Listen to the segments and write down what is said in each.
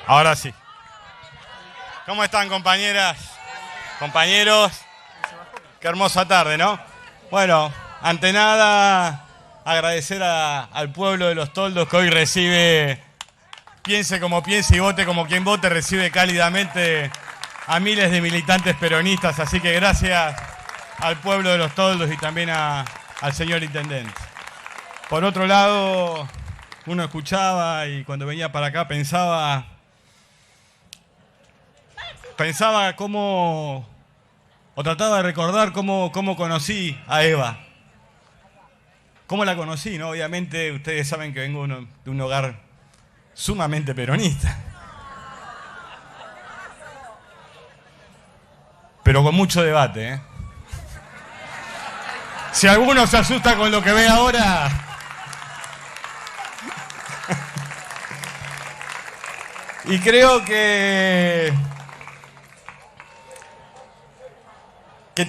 Ahora sí. ¿Cómo están, compañeras? Compañeros. Qué hermosa tarde, ¿no? Bueno, ante nada, agradecer al pueblo de Los Toldos que hoy recibe, piense como piense y vote como quien vote, recibe cálidamente a miles de militantes peronistas. Así que gracias al pueblo de Los Toldos y también al señor intendente. Por otro lado, uno escuchaba y cuando venía para acá pensaba cómo, o trataba de recordar cómo conocí a Eva. ¿Cómo la conocí? ¿No? Obviamente ustedes saben que vengo de un hogar sumamente peronista. Pero con mucho debate, ¿eh? Si alguno se asusta con lo que ve ahora, y creo que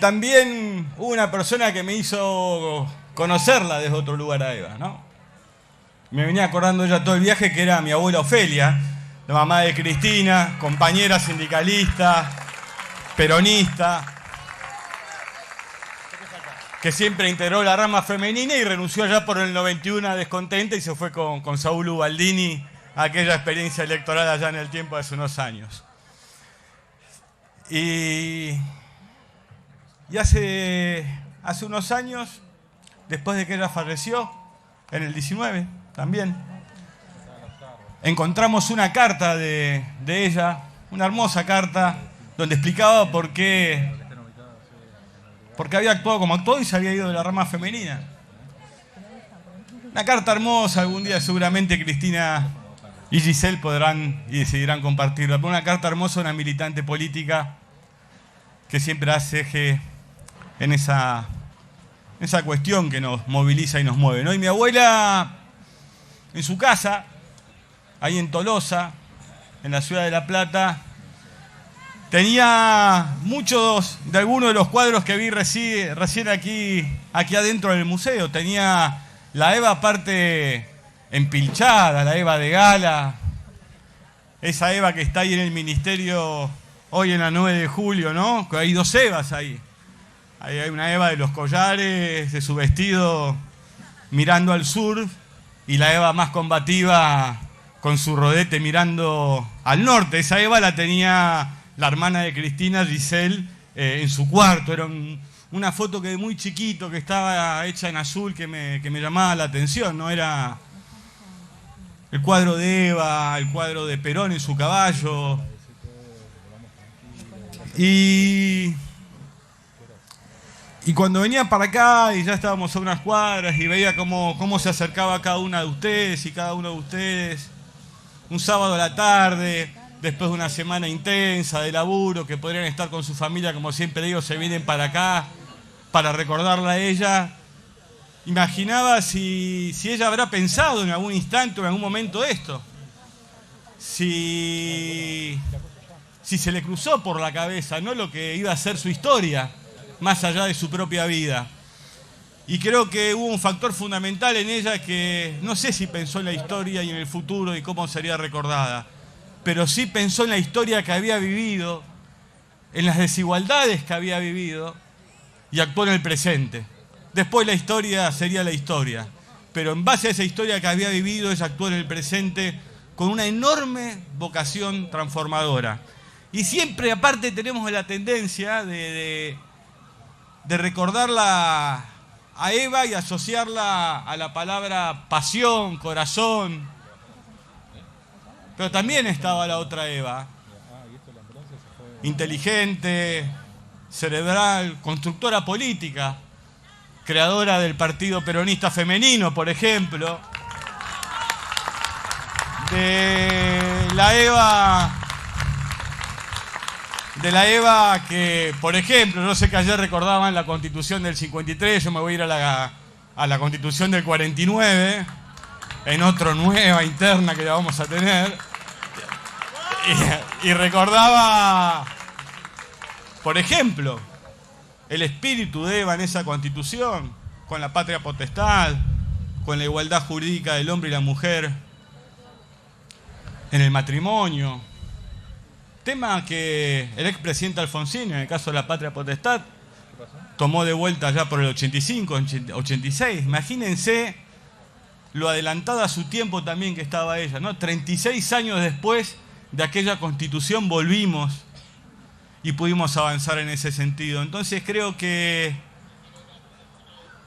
también hubo una persona que me hizo conocerla desde otro lugar a Eva, ¿no? Me venía acordando ella todo el viaje, que era mi abuela Ofelia, la mamá de Cristina, compañera sindicalista, peronista, que siempre integró la rama femenina y renunció allá por el 91 a Descontenta y se fue con Saúl Ubaldini a aquella experiencia electoral allá en el tiempo hace unos años. Y hace unos años, después de que ella falleció, en el 19 también, encontramos una carta de ella, una hermosa carta, donde explicaba por qué había actuado como actuó y se había ido de la rama femenina. Una carta hermosa, algún día seguramente Cristina y Giselle podrán y decidirán compartirla, pero una carta hermosa de una militante política que siempre hace eje en esa cuestión que nos moviliza y nos mueve, ¿no? Y mi abuela, en su casa, ahí en Tolosa, en la ciudad de La Plata, tenía muchos de algunos de los cuadros que vi recién aquí adentro del museo. Tenía la Eva aparte empilchada, la Eva de gala, esa Eva que está ahí en el ministerio hoy en la 9 de julio, ¿no? Hay dos Evas ahí. Ahí hay una Eva de los collares, de su vestido, mirando al sur, y la Eva más combativa con su rodete mirando al norte. Esa Eva la tenía la hermana de Cristina, Giselle, en su cuarto. Era una foto que muy chiquito, que estaba hecha en azul, que me llamaba la atención, ¿no? Era el cuadro de Eva, el cuadro de Perón en su caballo. Y cuando venía para acá y ya estábamos a unas cuadras y veía cómo se acercaba cada una de ustedes y cada uno de ustedes, un sábado a la tarde, después de una semana intensa de laburo, que podrían estar con su familia, como siempre digo, se vienen para acá para recordarla a ella. Imaginaba si ella habrá pensado en algún instante o en algún momento esto. Si se le cruzó por la cabeza, ¿no?, lo que iba a ser su historia, más allá de su propia vida. Y creo que hubo un factor fundamental en ella que no sé si pensó en la historia y en el futuro y cómo sería recordada, pero sí pensó en la historia que había vivido, en las desigualdades que había vivido, y actuó en el presente. Después la historia sería la historia, pero en base a esa historia que había vivido, ella actuó en el presente con una enorme vocación transformadora. Y siempre, aparte, tenemos la tendencia de recordarla a Eva y asociarla a la palabra pasión, corazón. Pero también estaba la otra Eva, inteligente, cerebral, constructora política, creadora del Partido Peronista Femenino, por ejemplo, de la Eva que, por ejemplo, no sé, que ayer recordaban la Constitución del 53, yo me voy a ir a la Constitución del 49, en otra nueva interna que ya vamos a tener, y recordaba, por ejemplo, el espíritu de Eva en esa Constitución, con la patria potestad, con la igualdad jurídica del hombre y la mujer, en el matrimonio. Tema que el expresidente Alfonsín, en el caso de la patria potestad, tomó de vuelta ya por el 85, 86. Imagínense lo adelantada a su tiempo también que estaba ella, ¿no? 36 años después de aquella constitución volvimos y pudimos avanzar en ese sentido. Entonces creo que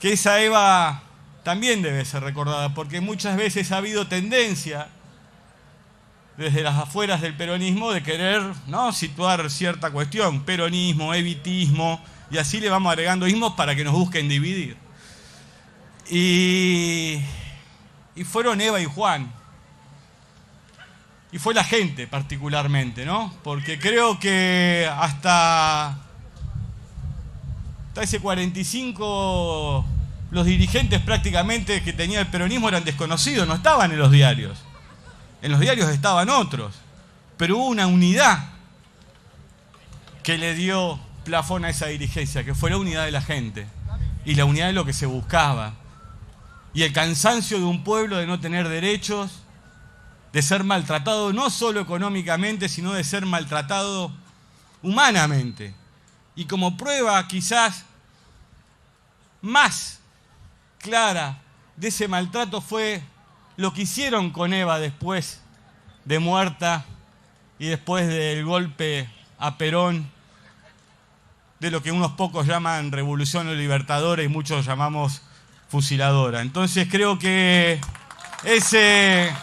esa Eva también debe ser recordada, porque muchas veces ha habido tendencia desde las afueras del peronismo de querer, ¿no?, situar cierta cuestión, peronismo, evitismo, y así le vamos agregando ismos para que nos busquen dividir. Y fueron Eva y Juan. Y fue la gente particularmente, ¿no? Porque creo que hasta ese 45 los dirigentes prácticamente que tenía el peronismo eran desconocidos, no estaban en los diarios. En los diarios estaban otros. Pero hubo una unidad que le dio plafón a esa dirigencia, que fue la unidad de la gente. Y la unidad de lo que se buscaba. Y el cansancio de un pueblo de no tener derechos, de ser maltratado no solo económicamente, sino de ser maltratado humanamente. Y como prueba quizás más clara de ese maltrato fue lo que hicieron con Eva después de muerta y después del golpe a Perón, de lo que unos pocos llaman revolución libertadora y muchos llamamos fusiladora. Entonces creo que ese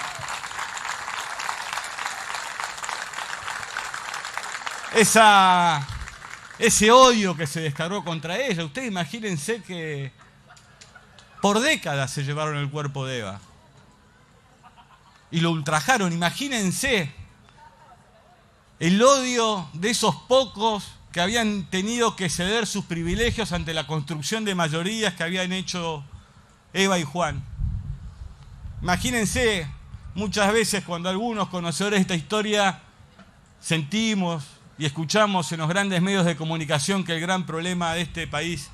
odio que se descargó contra ella, ustedes imagínense que por décadas se llevaron el cuerpo de Eva y lo ultrajaron. Imagínense el odio de esos pocos que habían tenido que ceder sus privilegios ante la construcción de mayorías que habían hecho Eva y Juan. Imagínense muchas veces cuando algunos conocedores de esta historia sentimos y escuchamos en los grandes medios de comunicación que el gran problema de este país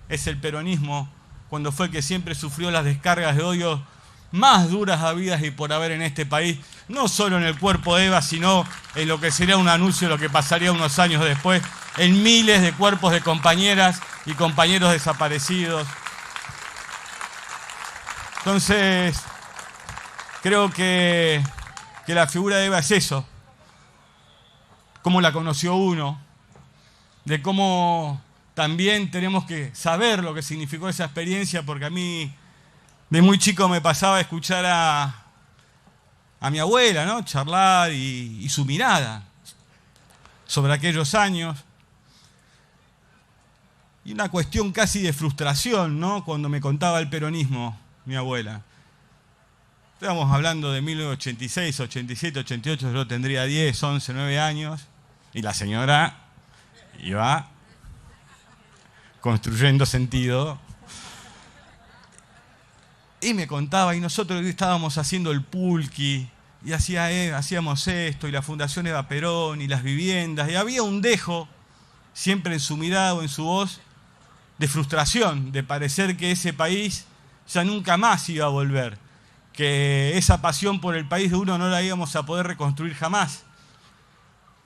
es el peronismo, cuando fue el que siempre sufrió las descargas de odio más duras habidas y por haber en este país, no solo en el cuerpo de Eva, sino en lo que sería un anuncio de lo que pasaría unos años después, en miles de cuerpos de compañeras y compañeros desaparecidos. Entonces, creo que la figura de Eva es eso, cómo la conoció uno, de cómo también tenemos que saber lo que significó esa experiencia, porque a mí de muy chico me pasaba a escuchar a mi abuela, ¿no?, charlar y su mirada sobre aquellos años. Y una cuestión casi de frustración, ¿no?, cuando me contaba el peronismo, mi abuela. Estábamos hablando de 1986, 87, 88, yo tendría 10, 11, 9 años, y la señora iba construyendo sentido. Y me contaba, y nosotros estábamos haciendo el pulqui, y hacíamos esto, y la Fundación Eva Perón, y las viviendas, y había un dejo, siempre en su mirada o en su voz, de frustración, de parecer que ese país ya nunca más iba a volver, que esa pasión por el país de uno no la íbamos a poder reconstruir jamás.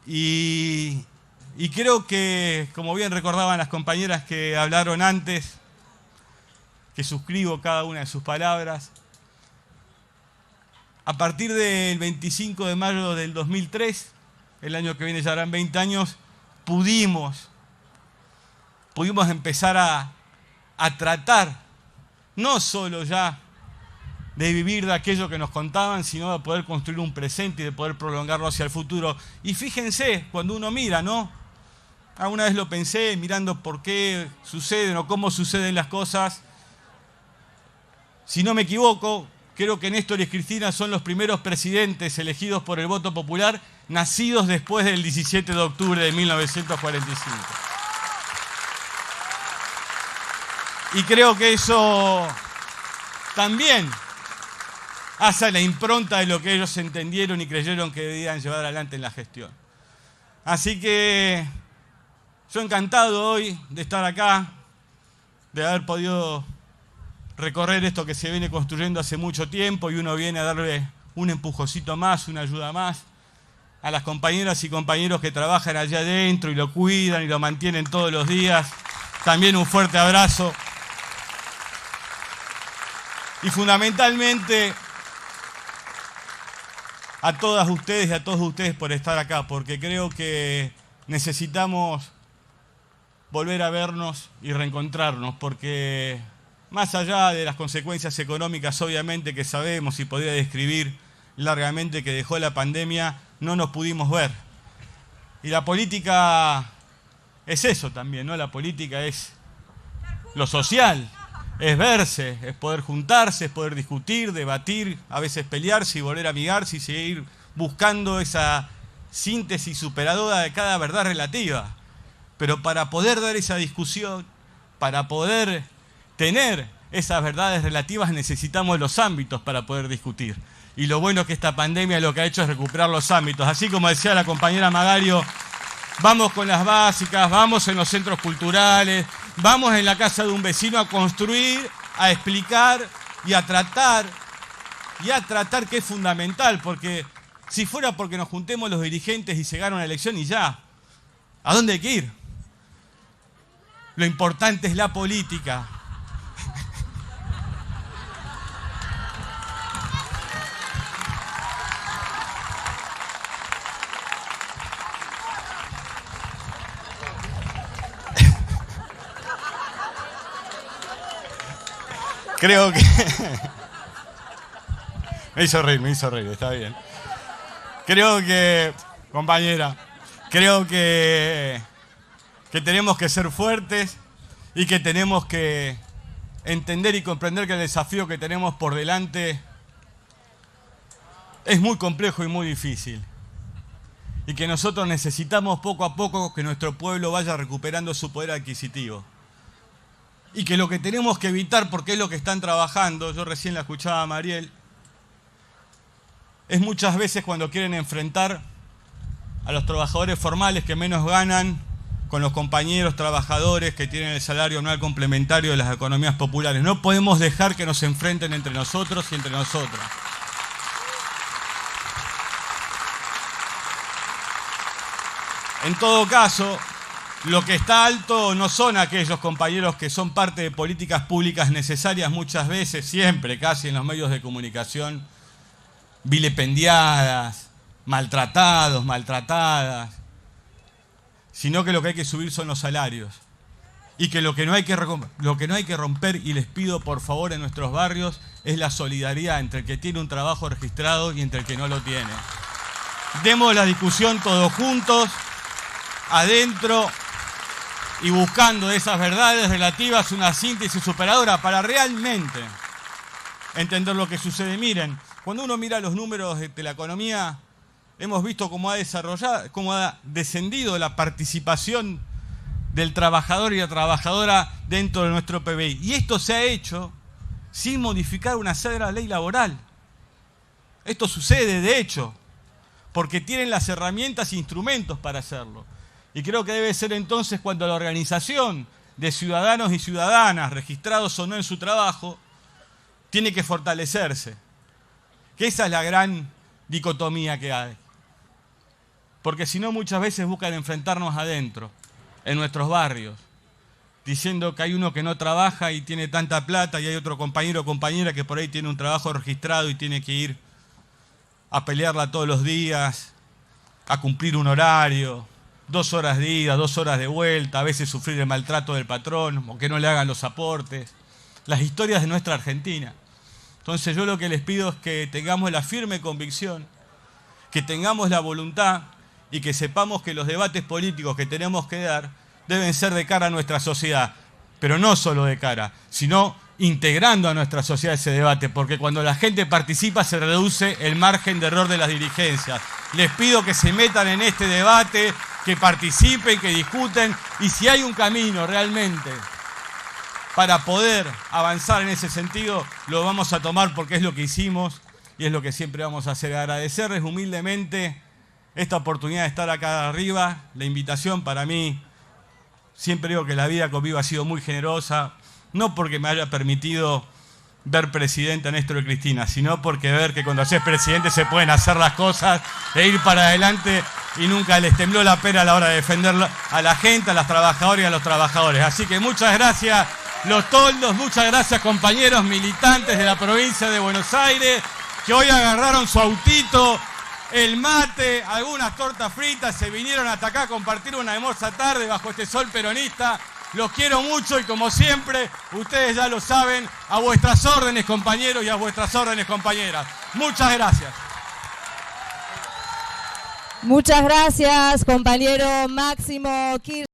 Y creo que, como bien recordaban las compañeras que hablaron antes, que suscribo cada una de sus palabras, a partir del 25 de mayo del 2003, el año que viene ya harán 20 años, pudimos empezar a tratar, no solo ya de vivir de aquello que nos contaban, sino de poder construir un presente y de poder prolongarlo hacia el futuro. Y fíjense, cuando uno mira, ¿no? Alguna vez lo pensé, mirando por qué suceden o cómo suceden las cosas. Si no me equivoco, creo que Néstor y Cristina son los primeros presidentes elegidos por el voto popular, nacidos después del 17 de octubre de 1945. Y creo que eso también hace la impronta de lo que ellos entendieron y creyeron que debían llevar adelante en la gestión. Así que yo encantado hoy de estar acá, de haber podido recorrer esto que se viene construyendo hace mucho tiempo, y uno viene a darle un empujoncito más, una ayuda más. A las compañeras y compañeros que trabajan allá adentro y lo cuidan y lo mantienen todos los días, también un fuerte abrazo. Y fundamentalmente a todas ustedes y a todos ustedes por estar acá, porque creo que necesitamos volver a vernos y reencontrarnos, porque más allá de las consecuencias económicas, obviamente, que sabemos y podría describir largamente que dejó la pandemia, no nos pudimos ver. Y la política es eso también, ¿no? La política es lo social, es verse, es poder juntarse, es poder discutir, debatir, a veces pelearse y volver a amigarse y seguir buscando esa síntesis superadora de cada verdad relativa. Pero para poder dar esa discusión, para poder tener esas verdades relativas, necesitamos los ámbitos para poder discutir. Y lo bueno es que esta pandemia lo que ha hecho es recuperar los ámbitos. Así como decía la compañera Magario, vamos con las básicas, vamos en los centros culturales, vamos en la casa de un vecino a construir, a explicar y a tratar que es fundamental, porque si fuera porque nos juntemos los dirigentes y se gana una elección y ya, ¿a dónde hay que ir? Lo importante es la política. Creo que... me hizo reír, está bien. Creo que, compañera, que tenemos que ser fuertes y que tenemos que entender y comprender que el desafío que tenemos por delante es muy complejo y muy difícil. Y que nosotros necesitamos poco a poco que nuestro pueblo vaya recuperando su poder adquisitivo. Y que lo que tenemos que evitar, porque es lo que están trabajando, yo recién la escuchaba a Mariel, es muchas veces cuando quieren enfrentar a los trabajadores formales que menos ganan con los compañeros trabajadores que tienen el salario anual complementario de las economías populares. No podemos dejar que nos enfrenten entre nosotros y entre nosotras. En todo caso, lo que está alto no son aquellos compañeros que son parte de políticas públicas necesarias muchas veces, siempre, casi en los medios de comunicación, vilipendiadas, maltratados, maltratadas, sino que lo que hay que subir son los salarios. Y que lo que no hay que romper, y les pido por favor en nuestros barrios, es la solidaridad entre el que tiene un trabajo registrado y entre el que no lo tiene. Demos la discusión todos juntos, adentro, y buscando esas verdades relativas, una síntesis superadora para realmente entender lo que sucede. Miren, cuando uno mira los números de la economía, hemos visto cómo ha descendido la participación del trabajador y la trabajadora dentro de nuestro PBI. Y esto se ha hecho sin modificar una sola ley laboral. Esto sucede, de hecho, porque tienen las herramientas e instrumentos para hacerlo. Y creo que debe ser entonces cuando la organización de ciudadanos y ciudadanas, registrados o no en su trabajo, tiene que fortalecerse. Que esa es la gran dicotomía que hay. Porque si no, muchas veces buscan enfrentarnos adentro, en nuestros barrios, diciendo que hay uno que no trabaja y tiene tanta plata y hay otro compañero o compañera que por ahí tiene un trabajo registrado y tiene que ir a pelearla todos los días, a cumplir un horario, 2 horas de ida, 2 horas de vuelta, a veces sufrir el maltrato del patrón o que no le hagan los aportes. Las historias de nuestra Argentina. Entonces yo lo que les pido es que tengamos la firme convicción, que tengamos la voluntad y que sepamos que los debates políticos que tenemos que dar deben ser de cara a nuestra sociedad, pero no solo de cara, sino integrando a nuestra sociedad ese debate, porque cuando la gente participa se reduce el margen de error de las dirigencias. Les pido que se metan en este debate, que participen, que discuten, y si hay un camino realmente para poder avanzar en ese sentido, lo vamos a tomar porque es lo que hicimos y es lo que siempre vamos a hacer. Agradecerles humildemente esta oportunidad de estar acá arriba, la invitación para mí. Siempre digo que la vida conmigo ha sido muy generosa, no porque me haya permitido ver presidente a Néstor y Cristina, sino porque ver que cuando se es presidente se pueden hacer las cosas e ir para adelante y nunca les tembló la pera a la hora de defender a la gente, a las trabajadoras y a los trabajadores. Así que muchas gracias, los toldos, muchas gracias, compañeros militantes de la provincia de Buenos Aires, que hoy agarraron su autito, el mate, algunas tortas fritas, se vinieron hasta acá a compartir una hermosa tarde bajo este sol peronista. Los quiero mucho y, como siempre, ustedes ya lo saben, a vuestras órdenes, compañeros, y a vuestras órdenes, compañeras. Muchas gracias. Muchas gracias, compañero Máximo Kirchner.